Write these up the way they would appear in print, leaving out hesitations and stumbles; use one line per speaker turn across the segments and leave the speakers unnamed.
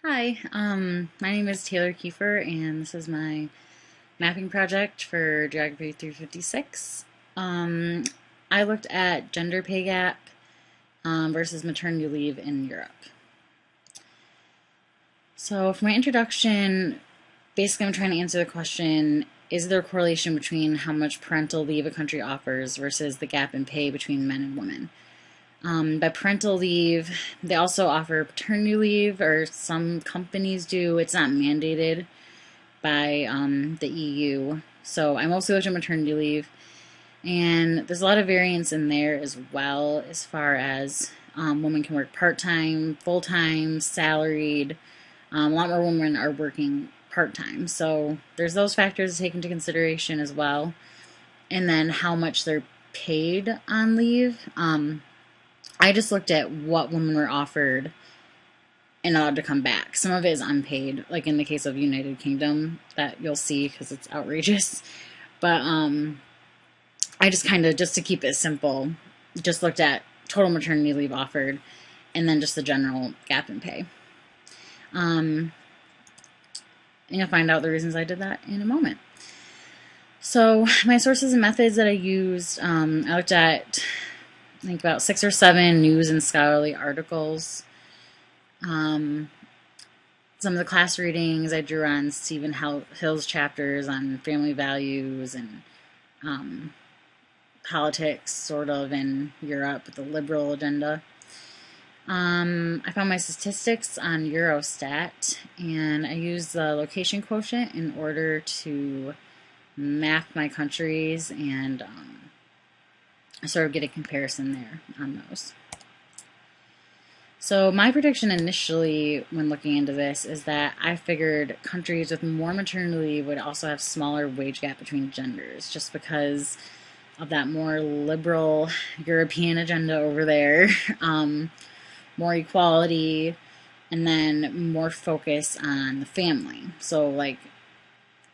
Hi, my name is Taylor Keefer, and this is my mapping project for Geography 356. I looked at gender pay gap versus maternity leave in Europe. So for my introduction, basically I'm trying to answer the question, is there a correlation between how much parental leave a country offers versus the gap in pay between men and women? By parental leave, they also offer paternity leave, or some companies do. It's not mandated by the EU. So I mostly looked at maternity leave, and there's a lot of variance in there as well, as far as women can work part-time, full-time, salaried. A lot more women are working part-time. So there's those factors to take into consideration as well. And then how much they're paid on leave. I just looked at what women were offered and allowed to come back. Some of it is unpaid, like in the case of United Kingdom, that you'll see because it's outrageous. But I just just to keep it simple, just looked at total maternity leave offered and then just the general gap in pay. And you'll find out the reasons I did that in a moment. So my sources and methods that I used, I looked at I think about 6 or 7 news and scholarly articles. Some of the class readings I drew on Stephen Hill's chapters on family values and politics, sort of, in Europe with the liberal agenda. I found my statistics on Eurostat, and I used the location quotient in order to map my countries and sort of get a comparison there on those. So my prediction initially when looking into this is that I figured countries with more maternity leave would also have smaller wage gap between genders, just because of that more liberal European agenda over there, more equality, and then more focus on the family. So like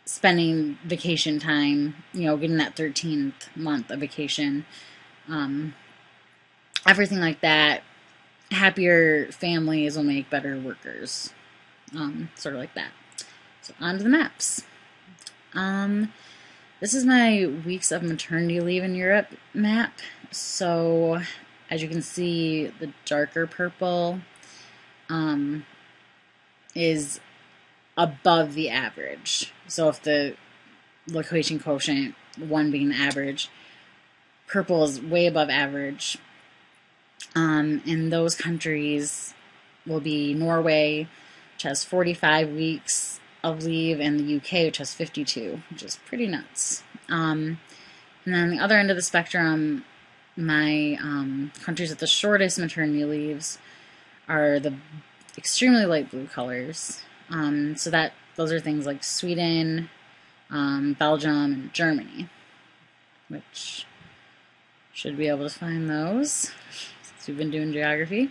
spending vacation time, getting that 13th month of vacation, everything like that. Happier families will make better workers, sort of like that. So on to the maps. This is my weeks of maternity leave in Europe map. So as you can see, the darker purple is above the average. So if the location quotient, 1 being the average, purple is way above average. And those countries will be Norway, which has 45 weeks of leave, and the UK, which has 52, which is pretty nuts. And then the other end of the spectrum, my countries with the shortest maternity leaves are the extremely light blue colors. So those are things like Sweden, Belgium, and Germany, which should be able to find those since we've been doing geography.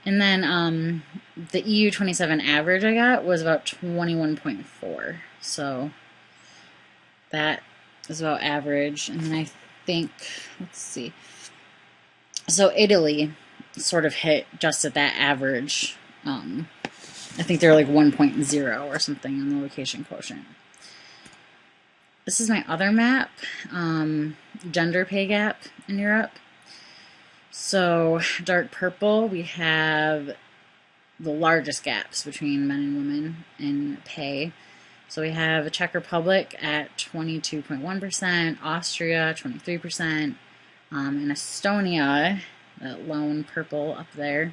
And then the EU 27 average I got was about 21.4. So that is about average. And then I think, let's see. So Italy sort of hit just at that average. I think they're like 1.0 or something on the location quotient. This is my other map, gender pay gap in Europe. So dark purple, we have the largest gaps between men and women in pay. So we have Czech Republic at 22.1%, Austria 23%, and Estonia, that lone purple up there,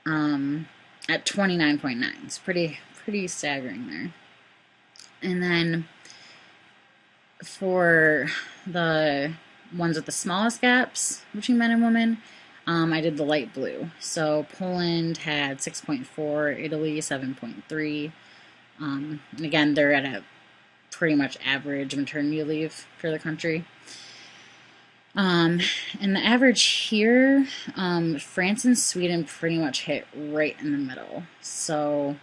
at 29.9. It's pretty staggering there. And then for the ones with the smallest gaps between men and women, I did the light blue. So Poland had 6.4, Italy 7.3. And again, they're at a pretty much average maternity leave for the country. And the average here, France and Sweden pretty much hit right in the middle. So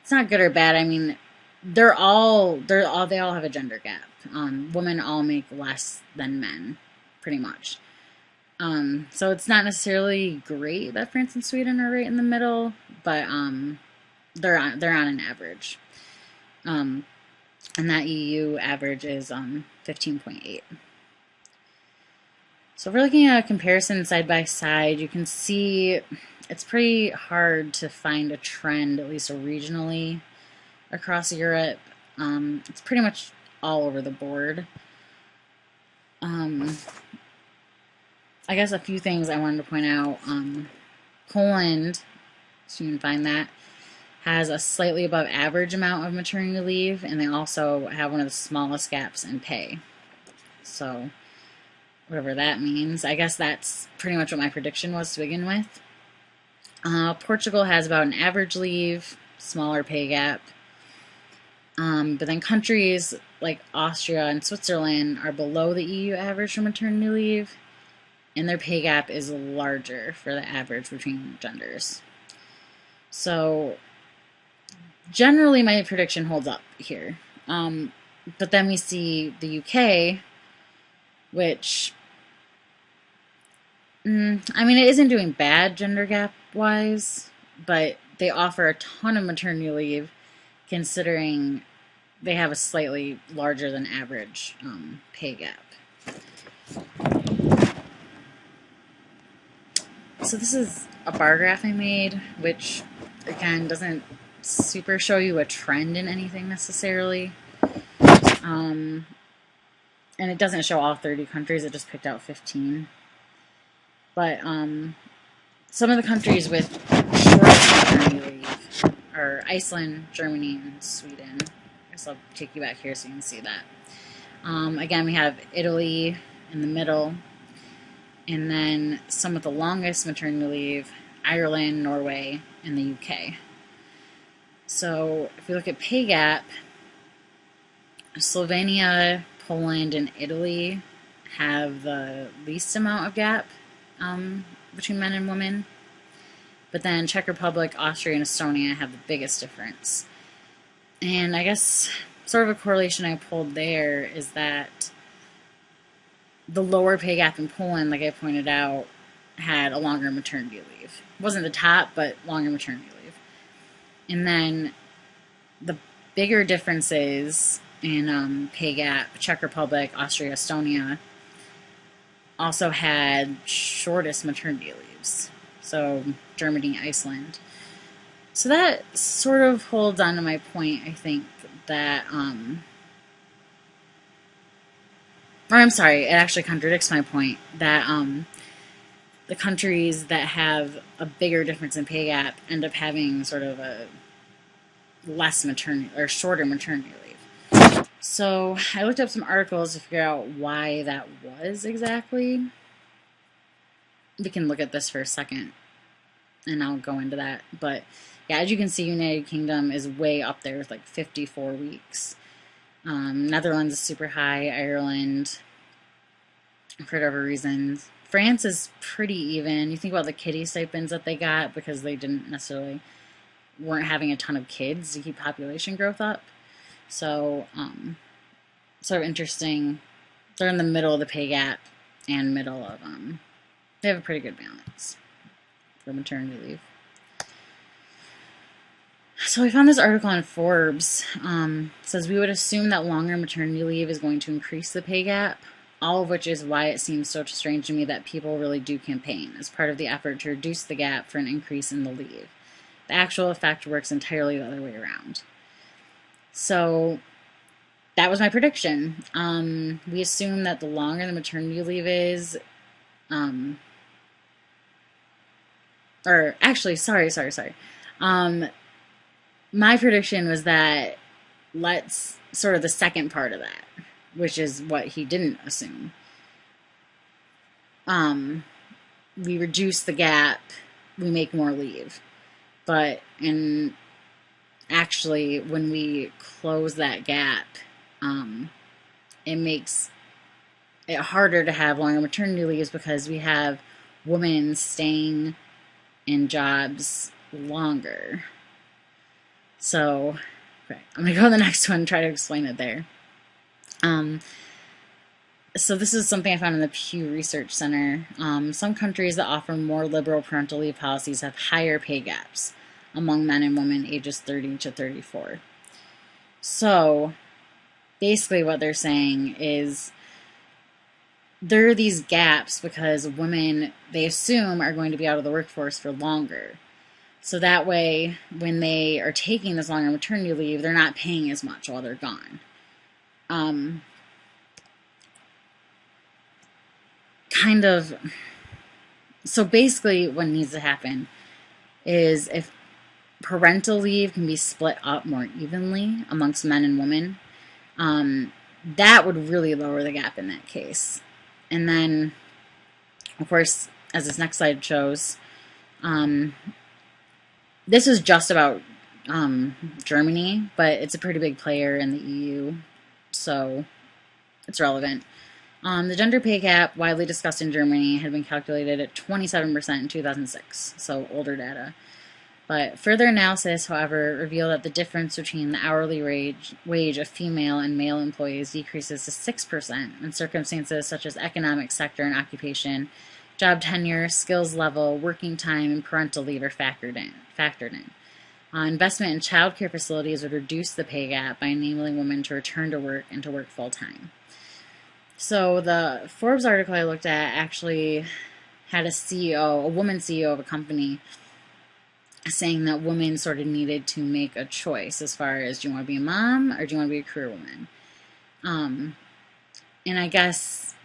it's not good or bad. I mean, they all have a gender gap. Women all make less than men, pretty much. So it's not necessarily great that France and Sweden are right in the middle, but they're on an average. And that EU average is 15.8. So if we're looking at a comparison side by side, you can see it's pretty hard to find a trend, at least regionally, across Europe. It's pretty much all over the board. I guess a few things I wanted to point out. Poland, so you can find that, has a slightly above average amount of maternity leave, and they also have one of the smallest gaps in pay. So whatever that means. I guess that's pretty much what my prediction was to begin with. Portugal has about an average leave, smaller pay gap. But then countries like Austria and Switzerland are below the EU average for maternity leave, and their pay gap is larger for the average between genders. So generally my prediction holds up here. But then we see the UK, which, I mean, it isn't doing bad gender gap wise, but they offer a ton of maternity leave considering they have a slightly larger than average pay gap. So this is a bar graph I made, which again doesn't super show you a trend in anything necessarily. And it doesn't show all 30 countries, it just picked out 15. But some of the countries with shortest maternity leave are Iceland, Germany, and Sweden. I guess I'll take you back here so you can see that. Again, we have Italy in the middle, and then some of the longest maternity leave, Ireland, Norway, and the UK. So if we look at pay gap, Slovenia, Poland, and Italy have the least amount of gap between men and women. But then Czech Republic, Austria, and Estonia have the biggest difference. And I guess sort of a correlation I pulled there is that the lower pay gap in Poland, like I pointed out, had a longer maternity leave. It wasn't the top, but longer maternity leave. And then the bigger differences in pay gap, Czech Republic, Austria, Estonia, also had shortest maternity leaves. So Germany, Iceland. So that sort of holds on to my point, I think, that, or I'm sorry, it actually contradicts my point, that the countries that have a bigger difference in pay gap end up having sort of a less maternity, or shorter maternity leave. So I looked up some articles to figure out why that was exactly. We can look at this for a second, and I'll go into that. But yeah, as you can see, United Kingdom is way up there with like 54 weeks. Netherlands is super high. Ireland, for whatever reasons. France is pretty even. You think about the kiddie stipends that they got because they weren't having a ton of kids to keep population growth up. So, sort of interesting. They're in the middle of the pay gap and middle of, they have a pretty good balance for maternity leave. So we found this article on Forbes. It says we would assume that longer maternity leave is going to increase the pay gap, all of which is why it seems so strange to me that people really do campaign as part of the effort to reduce the gap for an increase in the leave. The actual effect works entirely the other way around. So that was my prediction. We assume that the longer the maternity leave is, or actually, sorry. My prediction was that let's sort of the second part of that, which is what he didn't assume. We reduce the gap, we make more leave. But actually, when we close that gap, it makes it harder to have longer maternity leaves because we have women staying in jobs longer. So, okay, I'm going to go to the next one and try to explain it there. So this is something I found in the Pew Research Center. Some countries that offer more liberal parental leave policies have higher pay gaps. among men and women ages 30 to 34. So basically what they're saying is there are these gaps because women, they assume, are going to be out of the workforce for longer. So that way, when they are taking this longer maternity leave, they're not paying as much while they're gone. Kind of. So basically, what needs to happen is if parental leave can be split up more evenly amongst men and women, that would really lower the gap in that case. And then, of course, as this next slide shows, this is just about Germany, but it's a pretty big player in the EU, so it's relevant. The gender pay gap, widely discussed in Germany, had been calculated at 27% in 2006, so older data. But further analysis, however, revealed that the difference between the hourly wage of female and male employees decreases to 6% in circumstances such as economic sector and occupation, job tenure, skills level, working time, and parental leave are factored in. Investment in child care facilities would reduce the pay gap by enabling women to return to work and to work full time. So the Forbes article I looked at actually had a woman CEO of a company, saying that women sort of needed to make a choice as far as, do you want to be a mom or do you want to be a career woman? And I guess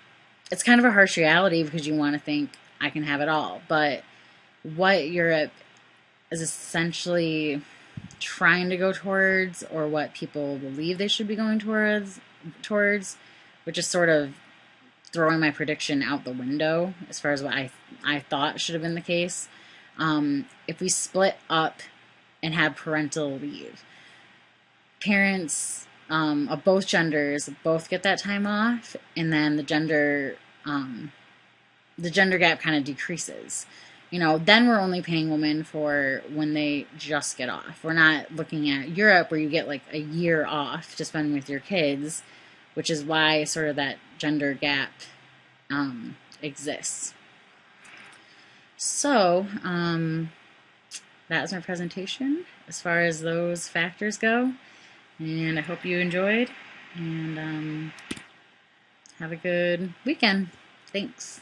it's kind of a harsh reality because you want to think I can have it all. But what Europe is essentially trying to go towards, or what people believe they should be going towards, which is sort of throwing my prediction out the window as far as what I thought should have been the case. If we split up and have parental leave, parents of both genders both get that time off, and then the gender gap kind of decreases. Then we're only paying women for when they just get off. We're not looking at Europe where you get like a year off to spend with your kids, which is why sort of that gender gap exists. So, that was my presentation as far as those factors go. And I hope you enjoyed. And have a good weekend. Thanks.